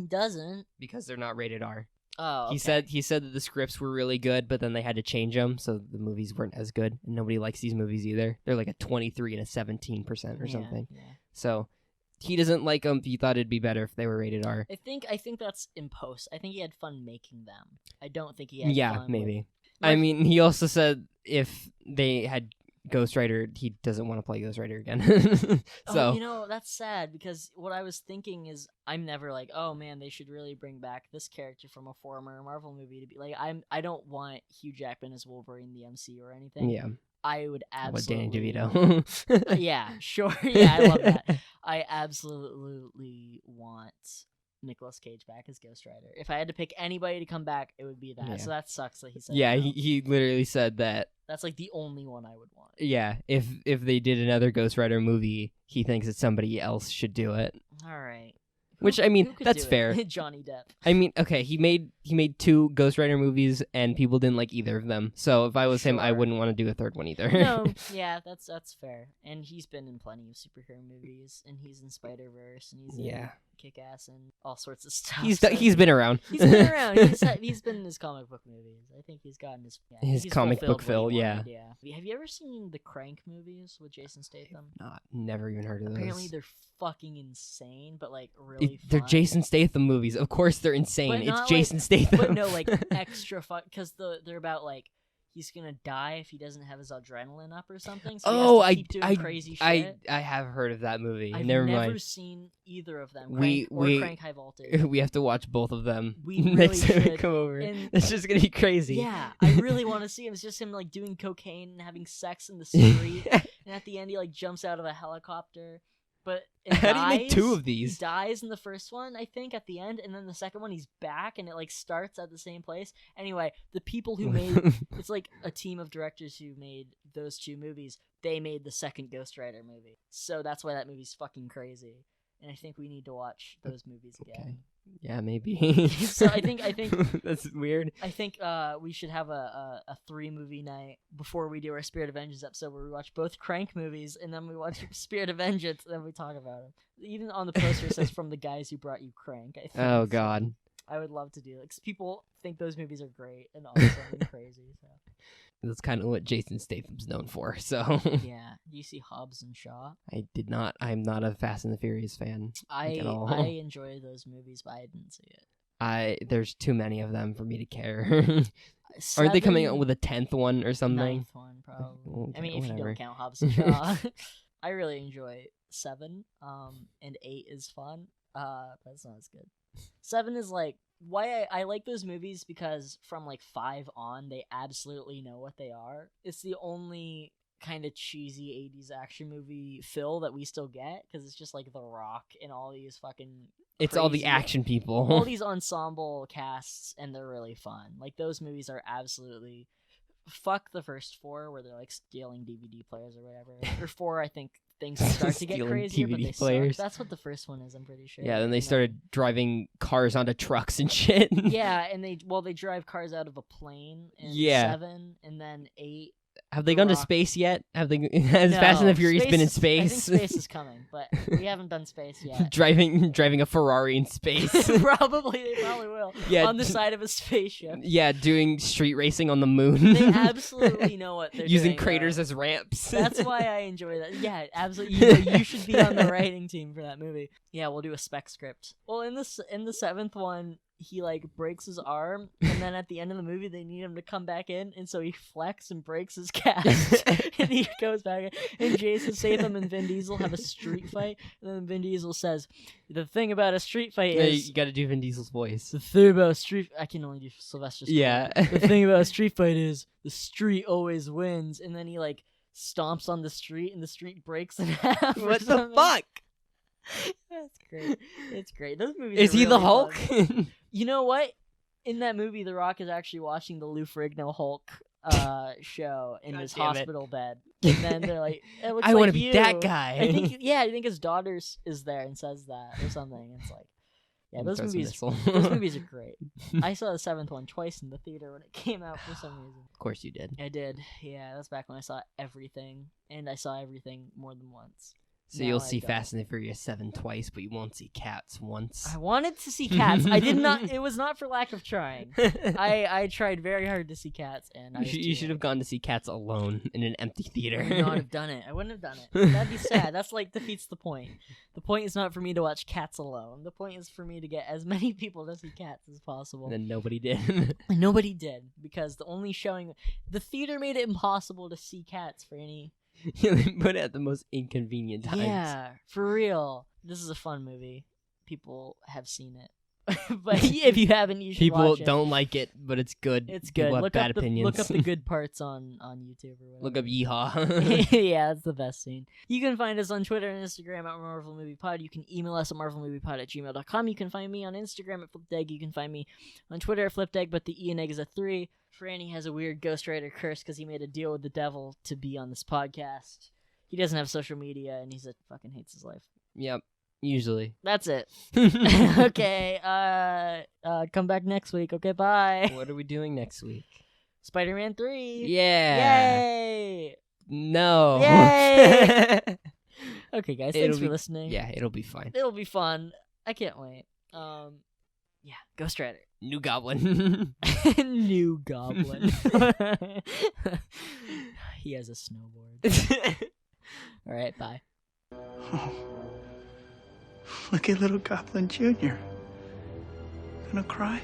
doesn't? Because they're not rated R. Oh, okay. He said that the scripts were really good, but then they had to change them, so the movies weren't as good. And nobody likes these movies either. They're like a 23 and a 17% or something. Yeah. So he doesn't like them. He thought it'd be better if they were rated R. I think that's in post. I think he had fun making them. I don't think he had fun. Yeah, maybe. I mean, he also said if they had Ghost Rider, he doesn't want to play Ghost Rider again. So that's sad, because what I was thinking is I'm never like, oh man, they should really bring back this character from a former Marvel movie to be like, I don't want Hugh Jackman as Wolverine in the MCU or anything. Yeah. I would absolutely. Danny DeVito. Yeah, sure. Yeah, I love that. I absolutely want Nicolas Cage back as Ghost Rider. If I had to pick anybody to come back, it would be that. Yeah. So that sucks that he said. Yeah, no. he literally said that. That's like the only one I would want. Yeah, if they did another Ghost Rider movie, he thinks that somebody else should do it. All right. Which, I mean, that's fair. Johnny Depp. I mean, okay, he made 2 Ghost Rider movies, and people didn't like either of them. So if I was him, I wouldn't want to do a third one either. No, yeah, that's fair. And he's been in plenty of superhero movies, and he's in Spider-Verse, and he's in Kick-Ass and all sorts of stuff. He's been around. He's been around. He's been in his comic book movies. I think he's gotten his comic book fill. Yeah. Have you ever seen the Crank movies with Jason Statham? Never even heard of those. Apparently they're fucking insane, but like really they're fun. Jason Statham movies. Of course they're insane. It's Jason Statham. But no, like extra fun, because they're about like he's gonna die if he doesn't have his adrenaline up or something. So he has to keep doing crazy shit. I have heard of that movie. I've never never mind. seen either of them. Crank or Crank High Voltage. We have to watch both of them We next really time we should. come over. And- It's just gonna be crazy. Yeah, I really want to see him. It's just him like doing cocaine and having sex in the street, and at the end he like jumps out of a helicopter. But how do you make two of these? He dies in the first one, I think, at the end, and then the second one he's back, and it like starts at the same place. Anyway, the people who made it's like a team of directors who made those two movies. They made the second Ghost Rider movie, so that's why that movie's fucking crazy. And I think we need to watch those movies again. Okay. Yeah, maybe. So I think that's weird. I think we should have a 3-movie night before we do our Spirit of Vengeance episode, where we watch both Crank movies and then we watch Spirit of Vengeance and then we talk about them. Even on the poster it says "From the guys who brought you Crank." I think. Oh God. I would love to do it because people think those movies are great and awesome and crazy. So. That's kind of what Jason Statham's known for. So yeah. Do you see Hobbs and Shaw? I did not. I'm not a Fast and the Furious fan at all. I enjoy those movies, but I didn't see it. There's too many of them for me to care. Aren't they coming out with a 10th one or something? 9th one, probably. Okay, I mean, if you whatever. don't count Hobbs and Shaw. I really enjoy 7, and 8 is fun. That's not as good. 7 is like, why I like those movies because from like 5 on, they absolutely know what they are. It's the only kind of cheesy 80s action movie feel that we still get because it's just like The Rock and all these fucking It's all the action people. all these ensemble casts, and they're really fun. Like, those movies are absolutely... Fuck the first 4 where they're like stealing DVD players or whatever. Or 4, I think things start to get Stealing crazier, but DVD they players. suck. That's what the first one is, I'm pretty sure. Yeah, then they And started driving cars onto trucks and shit. yeah, and they drive cars out of a plane in 7, and then 8. Have they gone to space yet? Has Fast and the Furious been in space? I think space is coming, but we haven't done space yet. driving a Ferrari in space. They probably will. Yeah, on the side of a spaceship. Yeah, doing street racing on the moon. They absolutely know what they're using doing, craters as ramps. That's why I enjoy that. Yeah, absolutely. You should be on the writing team for that movie. Yeah, we'll do a spec script. Well, in the 7th one, he like breaks his arm, and then at the end of the movie they need him to come back in, and so he flexes and breaks his cast, and he goes back in, and Jason Statham and Vin Diesel have a street fight, and then Vin Diesel says, "The thing about a street fight is..." You gotta do Vin Diesel's voice. The thing about a street... I can only do Sylvester Stallone. Yeah. The thing about a street fight is the street always wins, and then he like stomps on the street, and the street breaks in half. What the fuck? That's great. It's great. Those movies. Is are he the really Hulk? fun. You know what? In that movie, The Rock is actually watching the Lou Ferrigno Hulk show in his hospital bed, and then they're like, "It looks I want wanna to be that guy." I think his daughter is there and says that or something. It's like, yeah, those movies are great. I saw the 7th one twice in the theater when it came out for some reason. Of course you did. I did. Yeah, that's back when I saw everything, and I saw everything more than once. So you'll see Fast and the Furious 7 twice, but you won't see Cats once. I wanted to see Cats. I did not. It was not for lack of trying. I tried very hard to see Cats, and you should have gone to see Cats alone in an empty theater. I would not have done it. I wouldn't have done it. That'd be sad. That's like defeats the point. The point is not for me to watch Cats alone. The point is for me to get as many people to see Cats as possible. And then nobody did. And nobody did, because the only showing, the theater made it impossible to see Cats for any. Yeah, they put it at the most inconvenient times. Yeah, for real. This is a fun movie. People have seen it. But if you haven't, you should watch it. People don't like it, but it's good. It's good. People have bad opinions. Look up the good parts on YouTube or whatever. Look up Yeehaw. Yeah, that's the best scene. You can find us on Twitter and Instagram at Marvel Movie Pod. You can email us at marvelmoviepod@gmail.com. You can find me on Instagram at FlipDegg. You can find me on Twitter at FlipDegg, but the E and egg is a 3. Franny has a weird Ghost Rider curse because he made a deal with the devil to be on this podcast. He doesn't have social media, and he fucking hates his life. Yep, usually. That's it. Okay, come back next week. Okay, bye. What are we doing next week? Spider-Man 3. Yeah. Yay. No. Yay. Okay, guys, thanks for listening. Yeah, it'll be fine. It'll be fun. I can't wait. Yeah, Ghost Rider. New Goblin. New Goblin. He has a snowboard. All right, bye. Oh, look at little Goblin Jr. Gonna cry?